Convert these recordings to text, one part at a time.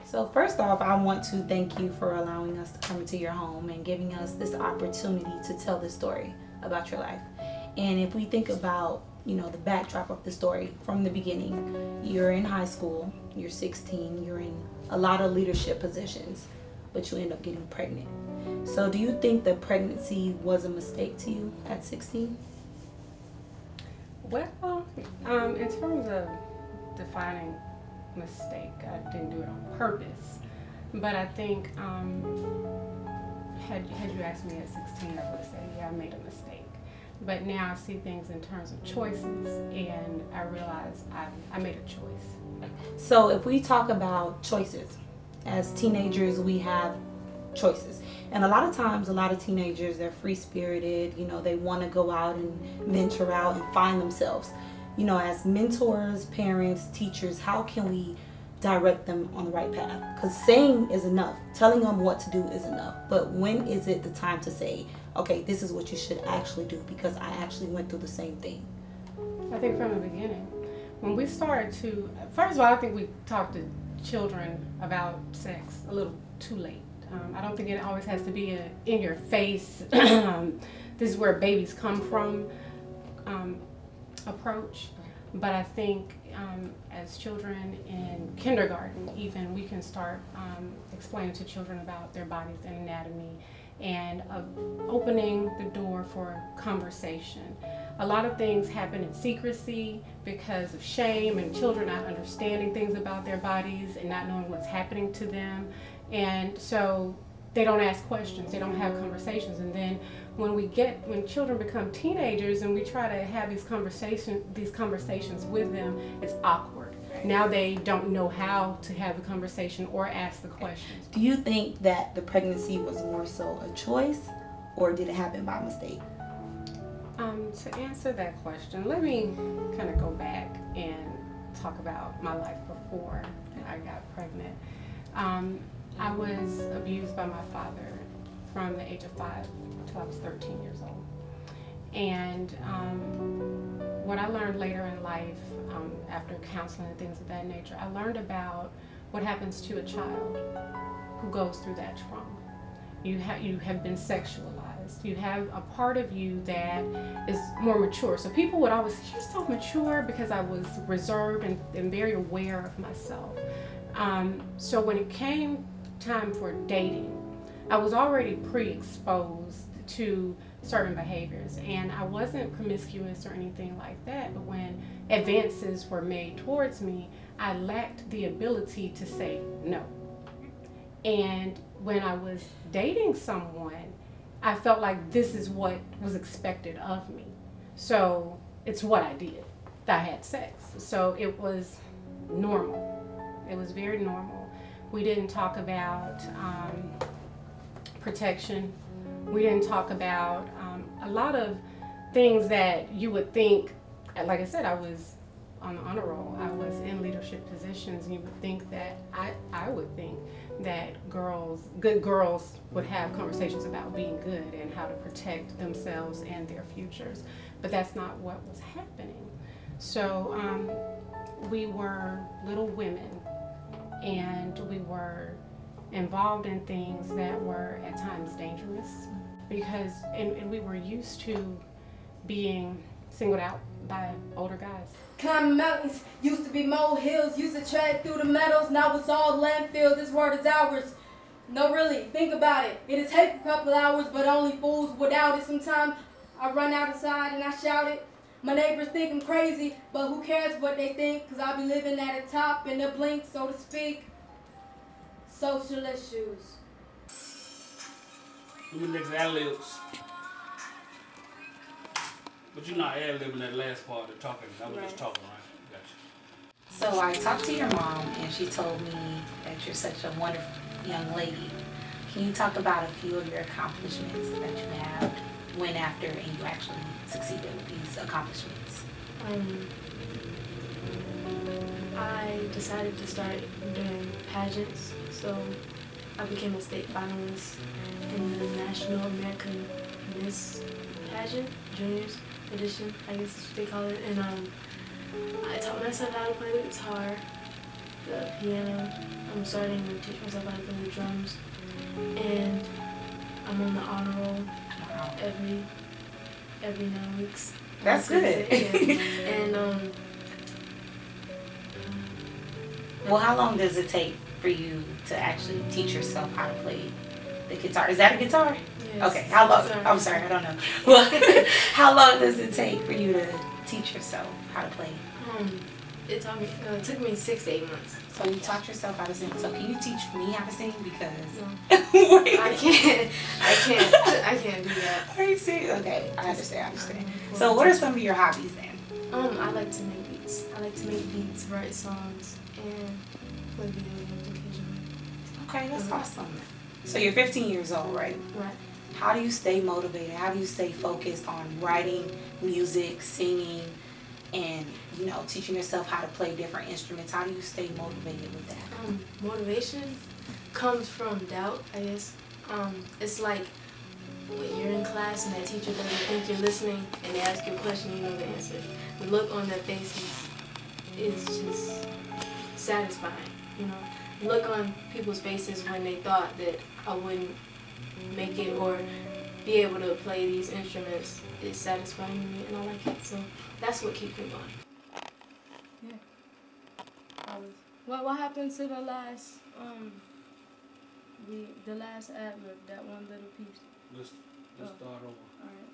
So first off, I want to thank you for allowing us to come into your home and giving us this opportunity to tell this story about your life. And if we think about, the backdrop of the story from the beginning, you're in high school, you're 16, you're in a lot of leadership positions, but you end up getting pregnant. So do you think the pregnancy was a mistake to you at 16? Well, in terms of defining mistake, I didn't do it on purpose, but I think had you asked me at 16, I would have said, yeah, I made a mistake. But now I see things in terms of choices, and I realize I made a choice. So if we talk about choices, as teenagers we have choices, and a lot of times a lot of teenagers, they're free-spirited, they want to go out and venture out and find themselves. As mentors, parents, teachers, how can we direct them on the right path? Because saying is enough, telling them what to do is enough, but when is it the time to say, okay, this is what you should actually do because I actually went through the same thing? I think from the beginning, when we started to, first of all, I think we talk to children about sex a little too late. I don't think it always has to be a in your face, this is where babies come from approach. But I think as children in kindergarten, even, we can start explaining to children about their bodies and anatomy, and opening the door for conversation. A lot of things happen in secrecy because of shame and children not understanding things about their bodies and not knowing what's happening to them. And so they don't ask questions, they don't have conversations. And then when children become teenagers and we try to have these conversations with them, it's awkward. Now they don't know how to have the conversation or ask the questions. Do you think that the pregnancy was more so a choice, or did it happen by mistake? To answer that question, let me kind of go back and talk about my life before I got pregnant. I was abused by my father from the age of 5 until I was 13 years old. And what I learned later in life, after counseling and things of that nature, I learned about what happens to a child who goes through that trauma. You have been sexualized. You have a part of you that is more mature. So people would always say, you're so mature, because I was reserved and very aware of myself. So when it came time for dating, I was already pre-exposed to certain behaviors, and I wasn't promiscuous or anything like that, but when advances were made towards me, I lacked the ability to say no. And when I was dating someone, I felt like this is what was expected of me, so it's what I did. I had sex, so it was normal. It was very normal. We didn't talk about protection. We didn't talk about a lot of things that you would think, like I said, I was on the honor roll. I was in leadership positions, and you would think that, I would think that good girls would have conversations about being good and how to protect themselves and their futures. But that's not what was happening. So we were little women, and we were involved in things that were at times dangerous, because and we were used to being singled out by older guys. Climbing mountains, used to be molehills, used to tread through the meadows, now it's all landfill, this world is ours. No, really, think about it. It'll take a couple hours, but only fools without it. Sometimes I run outside and I shout it. My neighbors think I'm crazy, but who cares what they think, because I'll be living at the top in the blink, so to speak. Social issues. You niggas ad-libs. But you're not ad-libbing that last part of talking. I was just talking, right? Gotcha. So I talked to your mom, and she told me that you're such a wonderful young lady. Can you talk about a few of your accomplishments that you have, went after, and you actually succeeded with these accomplishments? I decided to start doing pageants, so I became a state finalist in the National American Miss Pageant, Juniors Edition, I guess is what they call it, and I taught myself how to play the guitar, the piano. I'm starting to teach myself how to play the drums, and I'm on the honor roll every 9 weeks. That's good. Yeah. And well, how long does it take for you to actually teach yourself how to play the guitar? Is that a guitar? yes, Okay. How long? sorry. I'm sorry, I don't know. Well, how long does it take for you to teach yourself how to play? It took me 6 to 8 months. So you taught yourself how to sing. So can you teach me how to sing? Because No. I can't do that. Are you serious? Okay, I understand. So what are some of your hobbies then? I like to make beats. I like to make beats, write songs, and play video games occasionally. Okay, that's awesome. So you're 15 years old, right? Right. How do you stay motivated? How do you stay focused on writing, music, singing, and teaching yourself how to play different instruments? How do you stay motivated with that? Motivation comes from doubt, I guess. It's like when you're in class and that teacher doesn't think you're listening and they ask you a question, you know the answer. The look on their faces is just satisfying, The look on people's faces when they thought that I wouldn't make it or be able to play these instruments is satisfying to me, and I like it. So that's what keeps me going. Yeah. What happened to the last the last ad-lib, that one little piece? Let's start over. Alright.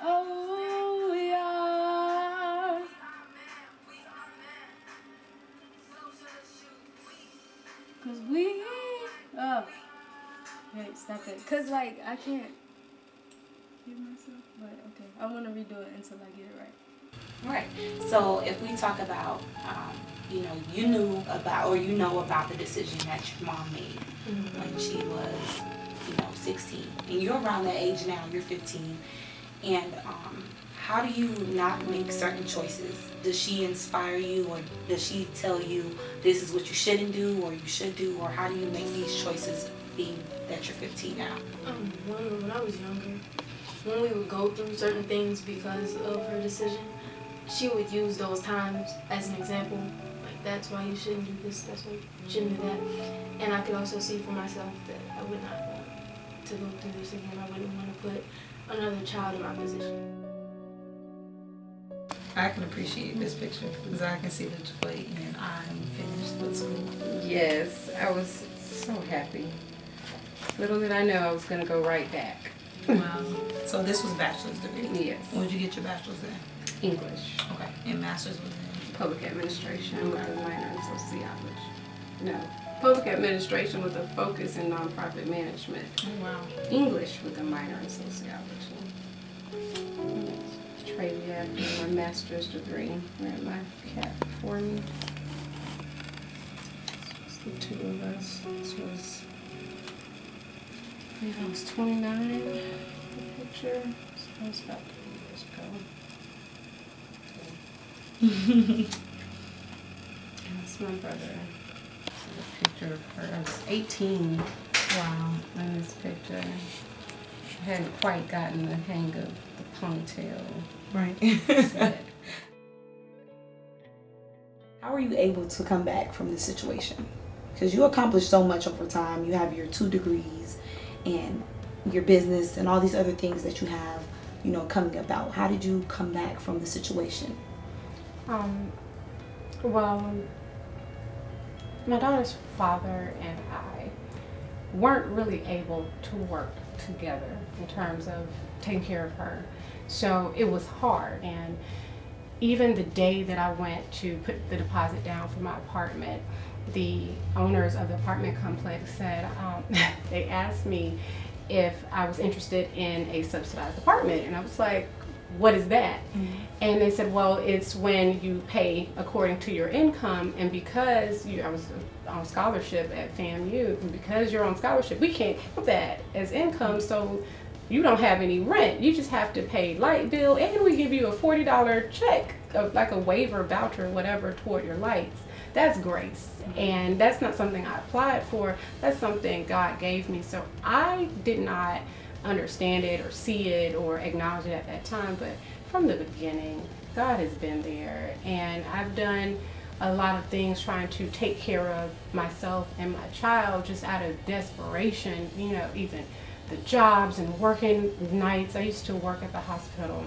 Oh, we are. Cause we. Oh. Wait, stop it. Cause like I can't hear myself. But okay, I want to redo it until I get it right. Right. So if we talk about, you knew about or about the decision that your mom made when she was, 16, and you're around that age now. You're 15, and how do you not make certain choices? Does she inspire you, or does she tell you this is what you shouldn't do or you should do, or how do you make these choices being that you're 15 now? When I was younger, when we would go through certain things because of her decision, she would use those times as an example. Like, that's why you shouldn't do this, that's why you shouldn't do that. And I could also see for myself that I would not want to go through this again. I wouldn't want to put another child in my position. I can appreciate this picture because I can see the joy and I'm finished with school. Yes, I was so happy. Little did I know I was going to go right back. Wow. So this was bachelor's degree? Yes. When did you get your bachelor's in? English. Okay. And master's was in? Public administration with a minor in sociology. No, public administration with a focus in nonprofit management. Oh, wow. English with a minor in sociology. Travia after my master's degree. Ran my cap for me. It's the two of us. This was, I think I was 29, the picture. So that was about 3 years ago. That's my brother. A picture of her. I was 18. Wow. In this picture. I hadn't quite gotten the hang of the ponytail. Right. So, how were you able to come back from this situation? Because you accomplished so much over time. You have your 2 degrees and your business and all these other things that you have, coming about. How did you come back from the situation? Well, my daughter's father and I weren't really able to work together in terms of taking care of her. So it was hard. And even the day that I went to put the deposit down for my apartment, the owners of the apartment complex said, they asked me if I was interested in a subsidized apartment. And I was like, what is that? Mm-hmm. And they said, well, it's when you pay according to your income, and because I was on scholarship at FAMU, and because you're on scholarship, we can't count that as income, so you don't have any rent. You just have to pay light bill, and we give you a $40 check, like a waiver, voucher, whatever, toward your lights. That's grace, and that's not something I applied for. That's something God gave me. So I did not understand it or see it or acknowledge it at that time, but from the beginning, God has been there, and I've done a lot of things trying to take care of myself and my child just out of desperation, you know, even the jobs and working nights. I used to work at the hospital,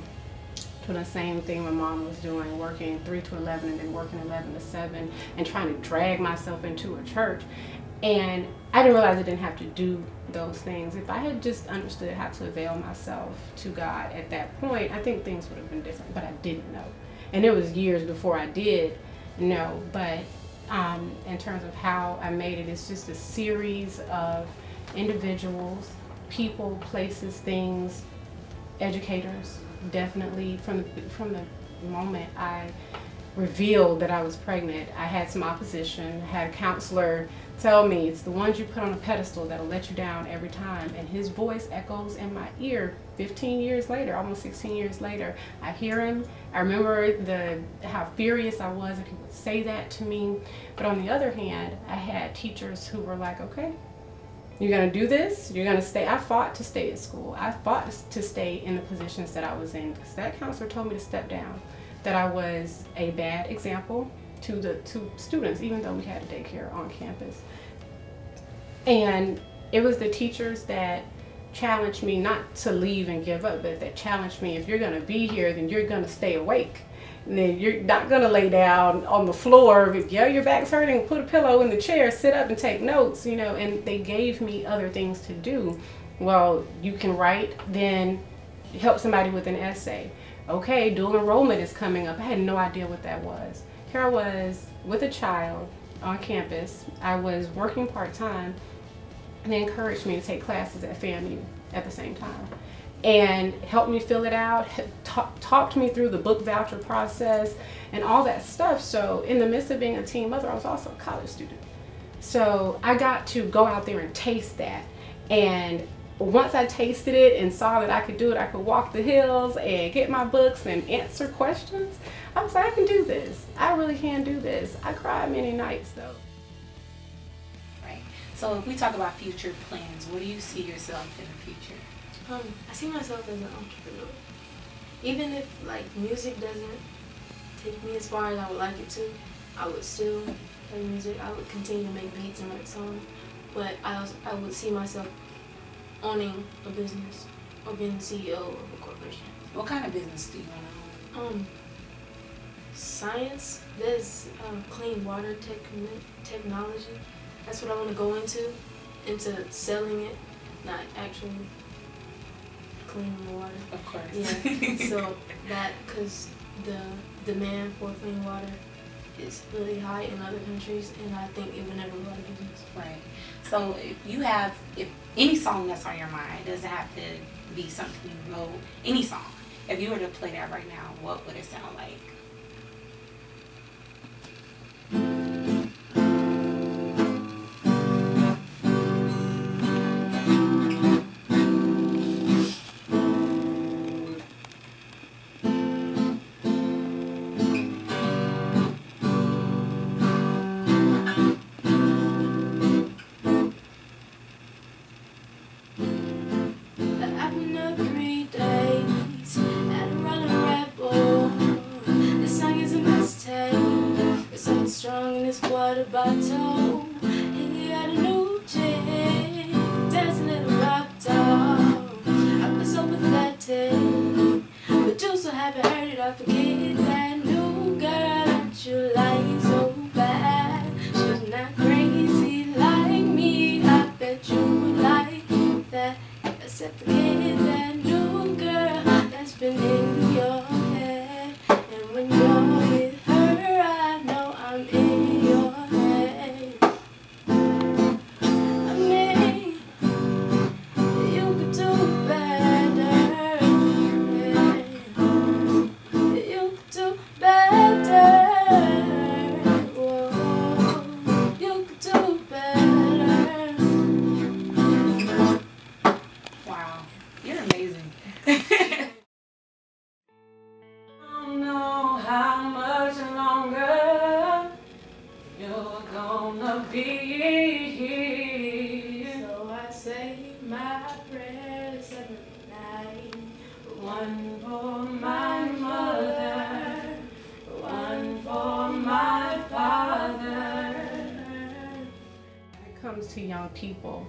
doing the same thing my mom was doing, working 3 to 11 and then working 11 to 7 and trying to drag myself into a church. And I didn't realize I didn't have to do those things. If I had just understood how to avail myself to God at that point, I think things would have been different, but I didn't know. And it was years before I did know, but in terms of how I made it, it's just a series of individuals, people, places, things, educators, definitely. From the moment I revealed that I was pregnant, I had some opposition. I had a counselor tell me, it's the ones you put on a pedestal that'll let you down every time. And his voice echoes in my ear 15 years later, almost 16 years later. I hear him. I remember how furious I was if he would say that to me. But on the other hand, I had teachers who were like, okay, you're going to do this, you're going to stay. I fought to stay at school. I fought to stay in the positions that I was in, because that counselor told me to step down, that I was a bad example to students, even though we had a daycare on campus. And it was the teachers that challenged me not to leave and give up, but that challenged me, if you're going to be here, then you're going to stay awake. And then you're not going to lay down on the floor. If your back's hurting, put a pillow in the chair, sit up and take notes, you know. And they gave me other things to do. Well, you can write, then help somebody with an essay. Okay, dual enrollment is coming up. I had no idea what that was. Here I was with a child on campus. I was working part-time, and they encouraged me to take classes at FAMU at the same time, and helped me fill it out, talked me through the book voucher process and all that stuff. So in the midst of being a teen mother, I was also a college student. So I got to go out there and taste that. And once I tasted it and saw that I could do it, I could walk the hills and get my books and answer questions, I was like, I can do this. I really can do this. I cried many nights though. Right. So if we talk about future plans, where do you see yourself in the future? I see myself as an entrepreneur. Even if like music doesn't take me as far as I would like it to, I would still play music. I would continue to make beats and write songs. But I would see myself owning a business or being the CEO of a corporation. What kind of business do you want to own? Science. There's clean water technology. That's what I want to go into selling it, not actually clean water. Of course. Yeah. So that, because the demand for clean water is really high in other countries, and I think it would never go out of business. Right. So if any song that's on your mind, it doesn't have to be something you wrote, any song. If you were to play that right now, what would it sound like? Water bottle, he had a new chick, dancing little rock doll. I was so pathetic, but you so haven't heard it. I forget that new girl that you like so bad. She's not crazy like me. I bet you would like that. Except forget that new girl that's been in your head. And when you're with her, I know I'm in your head. I mean, you could do better. Yeah. You could do better. Whoa. You could do better. Wow, you're amazing. I don't know how much longer you're gonna be here. So I say my prayers every to young people.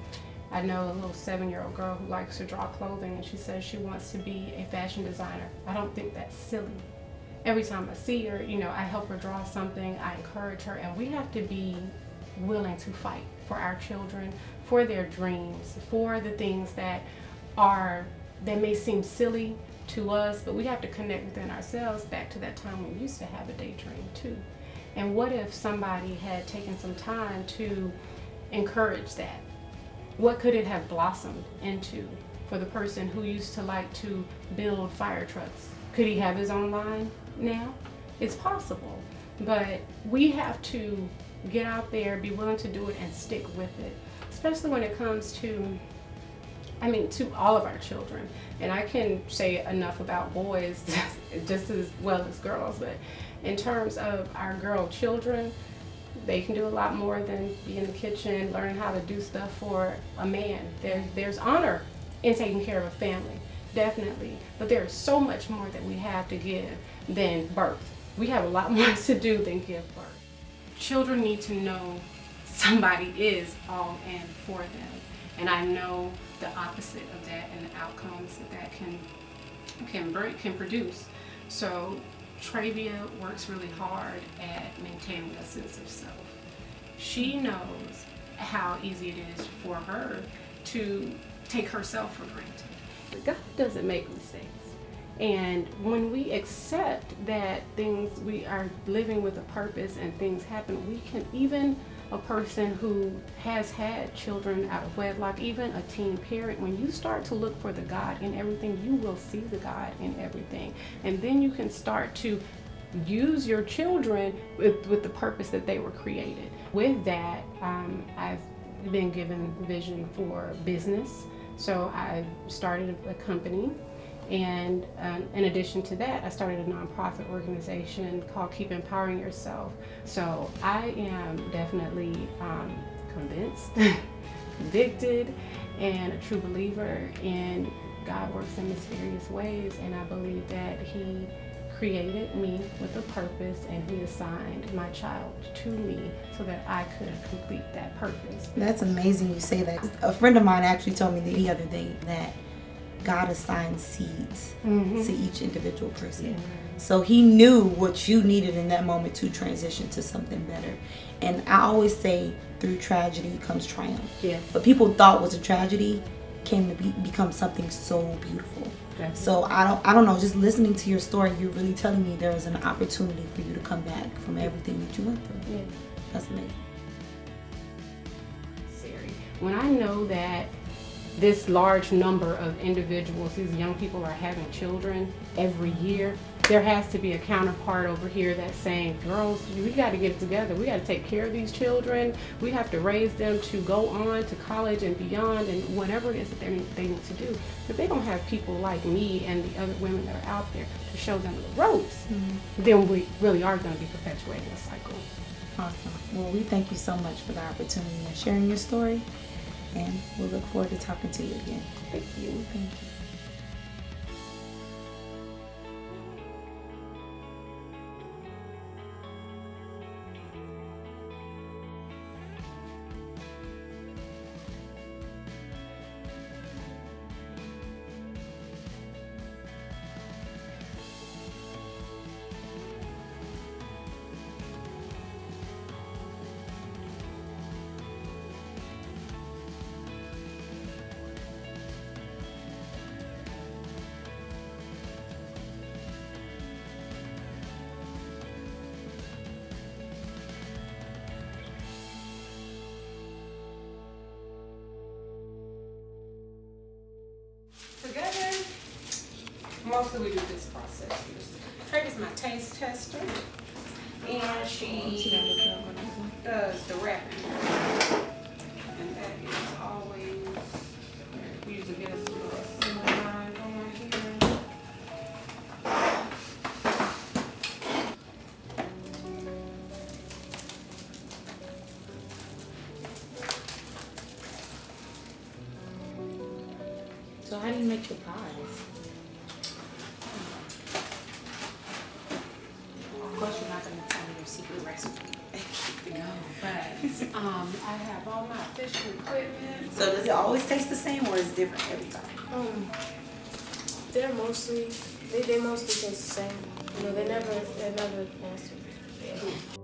I know a little 7-year-old girl who likes to draw clothing, and she says she wants to be a fashion designer. I don't think that's silly. Every time I see her, you know, I help her draw something, I encourage her, and we have to be willing to fight for our children, for their dreams, for the things that may seem silly to us, but we have to connect within ourselves back to that time when we used to have a daydream too. And what if somebody had taken some time to encourage that? What could it have blossomed into for the person who used to like to build fire trucks? Could he have his own line now? It's possible, but we have to get out there, be willing to do it, and stick with it, especially when it comes to, I mean, to all of our children. And I can say enough about boys just as well as girls, but in terms of our girl children, they can do a lot more than be in the kitchen, learn how to do stuff for a man. There's honor in taking care of a family, definitely, but there's so much more that we have to give than birth. We have a lot more to do than give birth. Children need to know somebody is all in for them, and I know the opposite of that and the outcomes that can produce. So Travia works really hard at maintaining a sense of self. She knows how easy it is for her to take herself for granted. God doesn't make mistakes. And when we accept that we are living with a purpose and things happen, we can, even a person who has had children out of wedlock, even a teen parent, when you start to look for the God in everything, you will see the God in everything. And then you can start to use your children with the purpose that they were created. With that, I've been given vision for business. So I've started a company. And in addition to that, I started a nonprofit organization called Keep Empowering Yourself. So I am definitely convinced, convicted, and a true believer in God works in mysterious ways. And I believe that He created me with a purpose, and He assigned my child to me so that I could complete that purpose. That's amazing you say that. A friend of mine actually told me the other day that God assigns seeds to each individual person. So He knew what you needed in that moment to transition to something better. And I always say, through tragedy comes triumph. Yes. What people thought was a tragedy came to become something so beautiful. Definitely. So I don't know, just listening to your story, you're really telling me there is an opportunity for you to come back from everything that you went through. Yeah. That's amazing. Siri, when I know that this large number of individuals, these young people, are having children every year, there has to be a counterpart over here that's saying, girls, we got to get it together. We got to take care of these children. We have to raise them to go on to college and beyond, and whatever it is that they need to do. If they don't have people like me and the other women that are out there to show them the ropes, then we really are going to be perpetuating a cycle. Awesome. Well, we thank you so much for the opportunity and sharing your story. And we'll look forward to talking to you again. Thank you. Thank you. Together, mostly we do this process. Travia's my taste tester, and she does the wrapping. And that is always, we usually get us a little single line going here. So how do you make your pies? Of course, you're not going to tell me your secret recipe. No, but I have all my fishing equipment. So does it always taste the same or is it different every time? They're mostly, they mostly taste the same. You know, they're never nasty. Yeah.